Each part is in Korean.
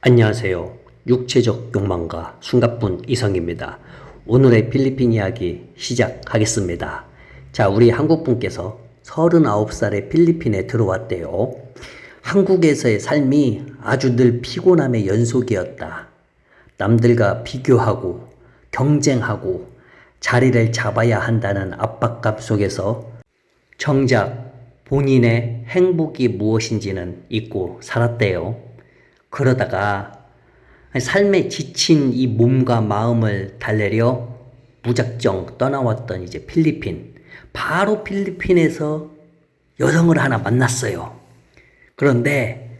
안녕하세요. 육체적 욕망가 숨가쁜 이성입니다. 오늘의 필리핀 이야기 시작하겠습니다. 자, 우리 한국분께서 39살에 필리핀에 들어왔대요. 한국에서의 삶이 아주 늘 피곤함의 연속이었다. 남들과 비교하고 경쟁하고 자리를 잡아야 한다는 압박감 속에서 정작 본인의 행복이 무엇인지는 잊고 살았대요. 그러다가 삶에 지친 이 몸과 마음을 달래려 무작정 떠나왔던 이제 필리핀. 바로 필리핀에서 여성을 하나 만났어요. 그런데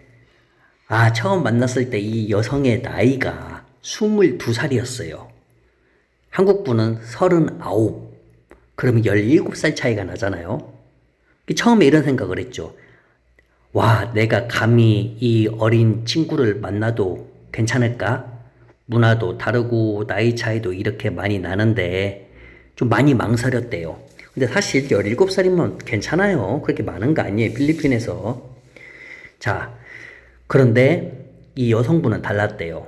처음 만났을 때 이 여성의 나이가 22살이었어요. 한국분은 39. 그러면 17살 차이가 나잖아요. 처음에 이런 생각을 했죠. 와, 내가 감히 이 어린 친구를 만나도 괜찮을까? 문화도 다르고 나이 차이도 이렇게 많이 나는데 좀 많이 망설였대요. 근데 사실 17살이면 괜찮아요. 그렇게 많은 거 아니에요, 필리핀에서. 자, 그런데 이 여성분은 달랐대요.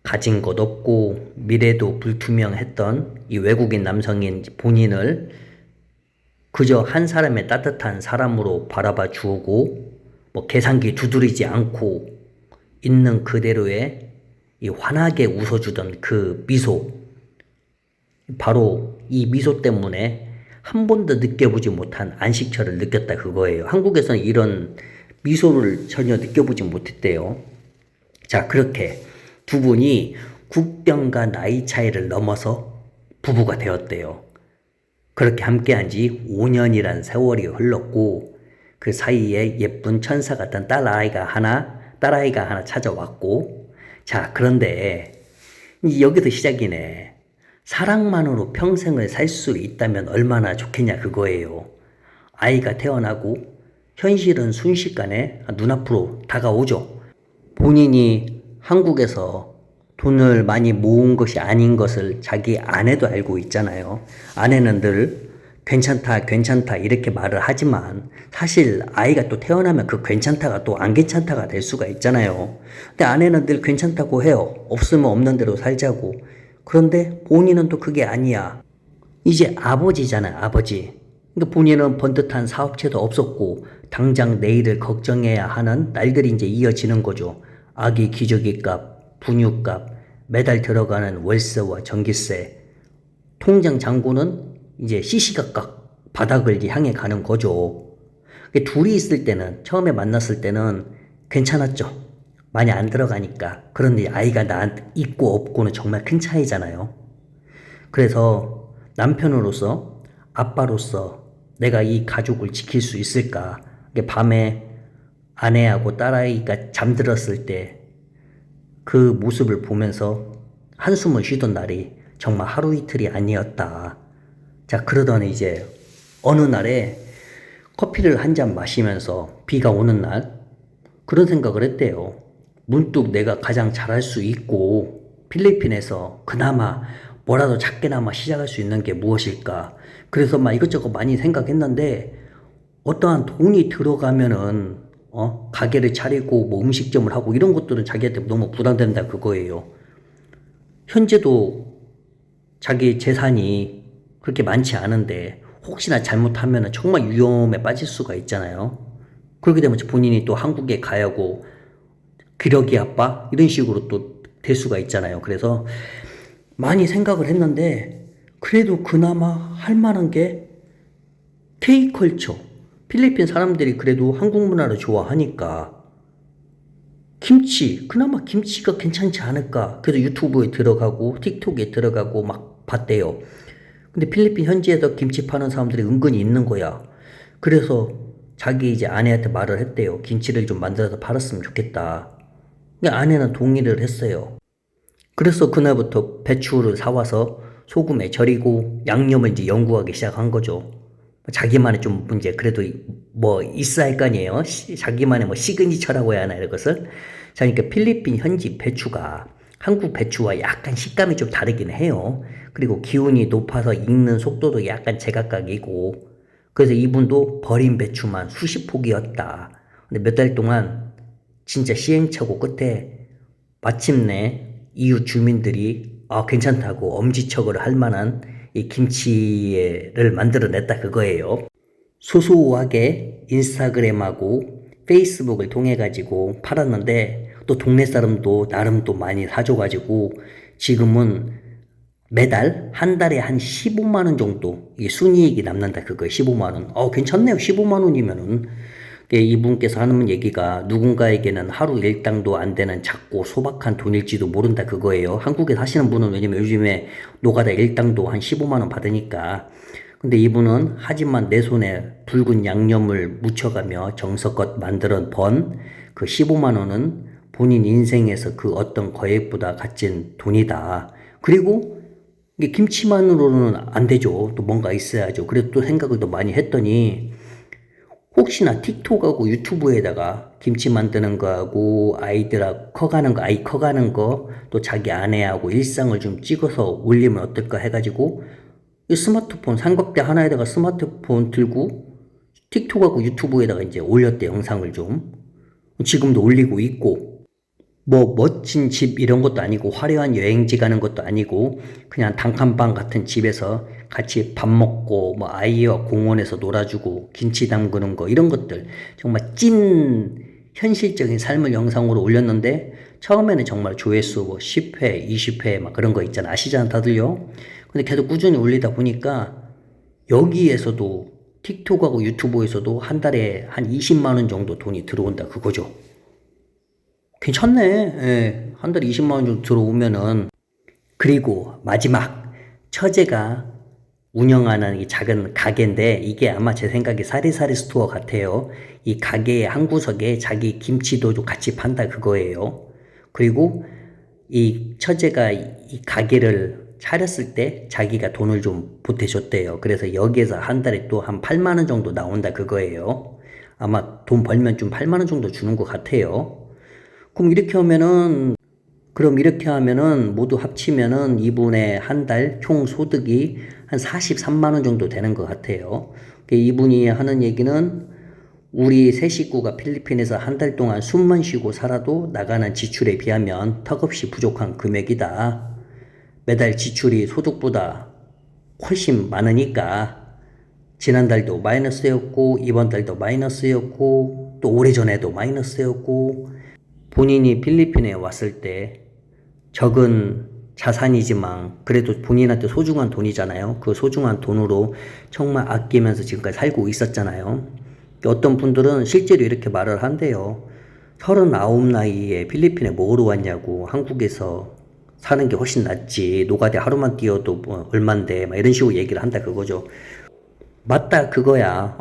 가진 것 없고 미래도 불투명했던 이 외국인 남성인 본인을 그저 한 사람의 따뜻한 사람으로 바라봐 주고 계산기 두드리지 않고 있는 그대로의 이 환하게 웃어주던 그 미소. 바로 이 미소 때문에 한 번도 느껴보지 못한 안식처를 느꼈다 그거예요. 한국에서는 이런 미소를 전혀 느껴보지 못했대요. 자, 그렇게 두 분이 국경과 나이 차이를 넘어서 부부가 되었대요. 그렇게 함께한 지 5년이란 세월이 흘렀고 그 사이에 예쁜 천사 같은 딸아이가 하나 찾아왔고. 자, 그런데 여기서 시작이네. 사랑만으로 평생을 살 수 있다면 얼마나 좋겠냐 그거예요. 아이가 태어나고 현실은 순식간에 눈앞으로 다가오죠. 본인이 한국에서 돈을 많이 모은 것이 아닌 것을 자기 아내도 알고 있잖아요. 아내는 늘 괜찮다 이렇게 말을 하지만 사실 아이가 또 태어나면 그 괜찮다가 또 안 괜찮다가 될 수가 있잖아요. 근데 아내는 늘 괜찮다고 해요. 없으면 없는 대로 살자고. 그런데 본인은 또 그게 아니야. 이제 아버지잖아요, 아버지. 그러니까 본인은 번듯한 사업체도 없었고 당장 내일을 걱정해야 하는 날들이 이제 이어지는 거죠. 아기 기저귀 값, 분유값, 매달 들어가는 월세와 전기세, 통장 잔고는 이제 시시각각 바닥을 향해 가는 거죠. 둘이 있을 때는, 처음에 만났을 때는 괜찮았죠. 많이 안 들어가니까. 그런데 아이가 나한테 있고 없고는 정말 큰 차이잖아요. 그래서 남편으로서, 아빠로서 내가 이 가족을 지킬 수 있을까? 밤에 아내하고 딸아이가 잠들었을 때 그 모습을 보면서 한숨을 쉬던 날이 정말 하루 이틀이 아니었다. 자, 그러더니 이제 어느 날에 커피를 한 잔 마시면서 비가 오는 날 그런 생각을 했대요. 문득 내가 가장 잘할 수 있고 필리핀에서 그나마 뭐라도 작게나마 시작할 수 있는 게 무엇일까. 그래서 막 이것저것 많이 생각했는데 어떠한 돈이 들어가면은 가게를 차리고 음식점을 하고 이런 것들은 자기한테 너무 부담된다 그거예요. 현재도 자기 재산이 그렇게 많지 않은데 혹시나 잘못하면 정말 위험에 빠질 수가 있잖아요. 그렇게 되면 본인이 또 한국에 가야 하고 기러기 아빠 이런 식으로 또 될 수가 있잖아요. 그래서 많이 생각을 했는데 그래도 그나마 할 만한 게 K컬처. 필리핀 사람들이 그래도 한국 문화를 좋아하니까 김치, 그나마 김치가 괜찮지 않을까. 그래서 유튜브에 들어가고 틱톡에 들어가고 막 봤대요. 근데 필리핀 현지에서 김치 파는 사람들이 은근히 있는 거야. 그래서 자기 이제 아내한테 말을 했대요. 김치를 좀 만들어서 팔았으면 좋겠다. 근데 아내는 동의를 했어요. 그래서 그날부터 배추를 사와서 소금에 절이고 양념을 이제 연구하기 시작한 거죠. 자기만의 좀 이제 그래도 있어야 할 거 아니에요. 자기만의 시그니처라고 해야 하나 이것을. 자, 그러니까 필리핀 현지 배추가 한국 배추와 약간 식감이 좀 다르긴 해요. 그리고 기온이 높아서 익는 속도도 약간 제각각이고. 그래서 이분도 버린 배추만 수십 포기였다. 근데 몇 달 동안 진짜 시행착오 끝에 마침내 이웃 주민들이 괜찮다고 엄지척을 할 만한 이 김치를 만들어냈다 그거예요. 소소하게 인스타그램하고 페이스북을 통해 가지고 팔았는데 또 동네 사람도 나름 또 많이 사줘가지고 지금은 매달 한 달에 한 15만 원 정도 이 순이익이 남는다 그거예요. 15만 원. 괜찮네요. 15만 원이면은. 이분께서 하는 얘기가 누군가에게는 하루 일당도 안 되는 작고 소박한 돈일지도 모른다 그거예요. 한국에 사시는 분은 왜냐면 요즘에 노가다 일당도 한 15만 원 받으니까. 근데 이분은 하지만 내 손에 붉은 양념을 묻혀가며 정성껏 만들어 번 그 15만 원은 본인 인생에서 그 어떤 거액보다 값진 돈이다. 그리고 이게 김치만으로는 안 되죠. 또 뭔가 있어야죠. 그래도 또 생각을 더 많이 했더니 혹시나 틱톡하고 유튜브에다가 김치 만드는 거하고 아이들하고 아이 커가는 거, 또 자기 아내하고 일상을 좀 찍어서 올리면 어떨까 해가지고 이 스마트폰, 삼각대 하나에다가 스마트폰 들고 틱톡하고 유튜브에다가 이제 올렸대, 영상을 좀. 지금도 올리고 있고, 뭐 멋진 집 이런 것도 아니고 화려한 여행지 가는 것도 아니고 그냥 단칸방 같은 집에서 같이 밥 먹고 뭐 아이와 공원에서 놀아주고 김치 담그는 거 이런 것들 정말 찐 현실적인 삶을 영상으로 올렸는데 처음에는 정말 조회수 뭐 10회, 20회 막 그런 거 있잖아. 아시잖아 다들요. 근데 계속 꾸준히 올리다 보니까 여기에서도 틱톡하고 유튜브에서도 한 달에 한 20만 원 정도 돈이 들어온다 그거죠. 괜찮네. 예, 한 달에 20만 원 정도 들어오면은. 그리고 마지막 처제가 운영하는 이 작은 가게인데 이게 아마 제 생각에 사리사리 스토어 같아요. 이 가게의 한 구석에 자기 김치도 좀 같이 판다 그거예요. 그리고 이 처제가 이 가게를 차렸을 때 자기가 돈을 좀 보태줬대요. 그래서 여기에서 한 달에 또 한 8만 원 정도 나온다 그거예요. 아마 돈 벌면 좀 8만 원 정도 주는 것 같아요. 그럼 이렇게 하면은 모두 합치면은 이분의 한 달 총 소득이 한 43만 원 정도 되는 것 같아요. 이분이 하는 얘기는 우리 세 식구가 필리핀에서 한 달 동안 숨만 쉬고 살아도 나가는 지출에 비하면 턱없이 부족한 금액이다. 매달 지출이 소득보다 훨씬 많으니까 지난달도 마이너스였고 이번 달도 마이너스였고 또 오래전에도 마이너스였고 본인이 필리핀에 왔을 때 적은 자산이지만 그래도 본인한테 소중한 돈이잖아요. 그 소중한 돈으로 정말 아끼면서 지금까지 살고 있었잖아요. 어떤 분들은 실제로 이렇게 말을 한대요. 39 나이에 필리핀에 뭐하러 왔냐고. 한국에서 사는 게 훨씬 낫지. 노가대 하루만 뛰어도 뭐 얼만데 막 이런 식으로 얘기를 한다 그거죠. 맞다 그거야.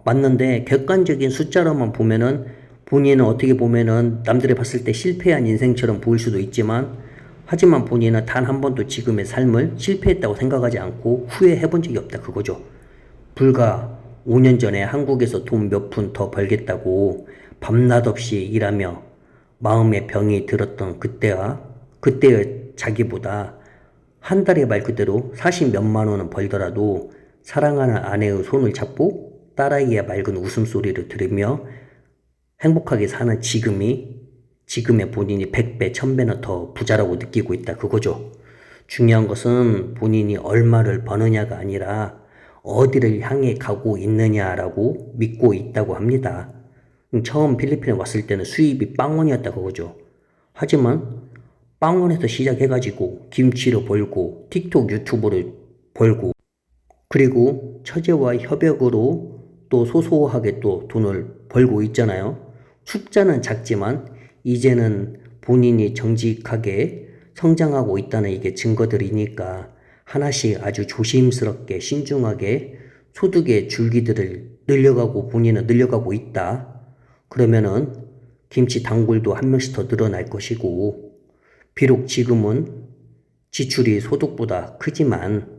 맞는데 객관적인 숫자로만 보면은 본인은 어떻게 보면은 남들이 봤을 때 실패한 인생처럼 보일 수도 있지만 하지만 본인은 단 한 번도 지금의 삶을 실패했다고 생각하지 않고 후회해 본 적이 없다 그거죠. 불과 5년 전에 한국에서 돈 몇 푼 더 벌겠다고 밤낮 없이 일하며 마음의 병이 들었던 그때의 자기보다 한 달에 말 그대로 40 몇만 원은 벌더라도 사랑하는 아내의 손을 잡고 딸아이의 맑은 웃음소리를 들으며 행복하게 사는 지금의 본인이 100배, 1000배는 더 부자라고 느끼고 있다 그거죠. 중요한 것은 본인이 얼마를 버느냐가 아니라 어디를 향해 가고 있느냐라고 믿고 있다고 합니다. 처음 필리핀에 왔을 때는 수입이 빵원이었다 그거죠. 하지만 빵원에서 시작해가지고 김치를 벌고 틱톡 유튜브를 벌고 그리고 처제와 협약으로 또 소소하게 또 돈을 벌고 있잖아요. 숫자는 작지만 이제는 본인이 정직하게 성장하고 있다는 이게 증거들이니까 하나씩 아주 조심스럽게 신중하게 소득의 줄기들을 본인은 늘려가고 있다. 그러면은 김치 단골도 한 명씩 더 늘어날 것이고 비록 지금은 지출이 소득보다 크지만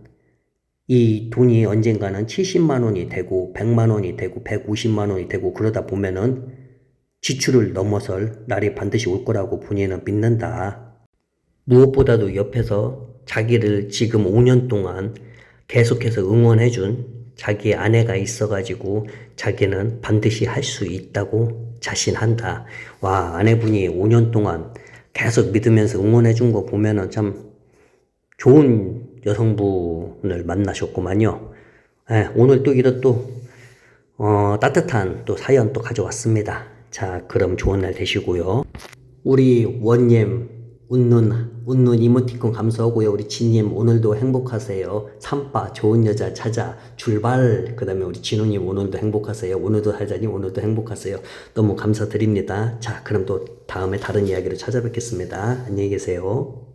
이 돈이 언젠가는 70만 원이 되고 100만 원이 되고 150만 원이 되고 그러다 보면은 지출을 넘어설 날이 반드시 올 거라고 본인은 믿는다. 무엇보다도 옆에서 자기를 지금 5년 동안 계속해서 응원해준 자기의 아내가 있어가지고 자기는 반드시 할 수 있다고 자신한다. 와, 아내분이 5년 동안 계속 믿으면서 응원해준 거 보면은 참 좋은 여성분을 만나셨구만요. 예, 오늘 또 이런 따뜻한 또 사연 또 가져왔습니다. 자, 그럼 좋은 날 되시고요. 우리 원님, 웃는 이모티콘 감사하고요. 우리 진님, 오늘도 행복하세요. 삼빠, 좋은 여자 찾아, 출발. 그 다음에 우리 진우님, 오늘도 행복하세요. 오늘도 살자님, 오늘도 행복하세요. 너무 감사드립니다. 자, 그럼 또 다음에 다른 이야기로 찾아뵙겠습니다. 안녕히 계세요.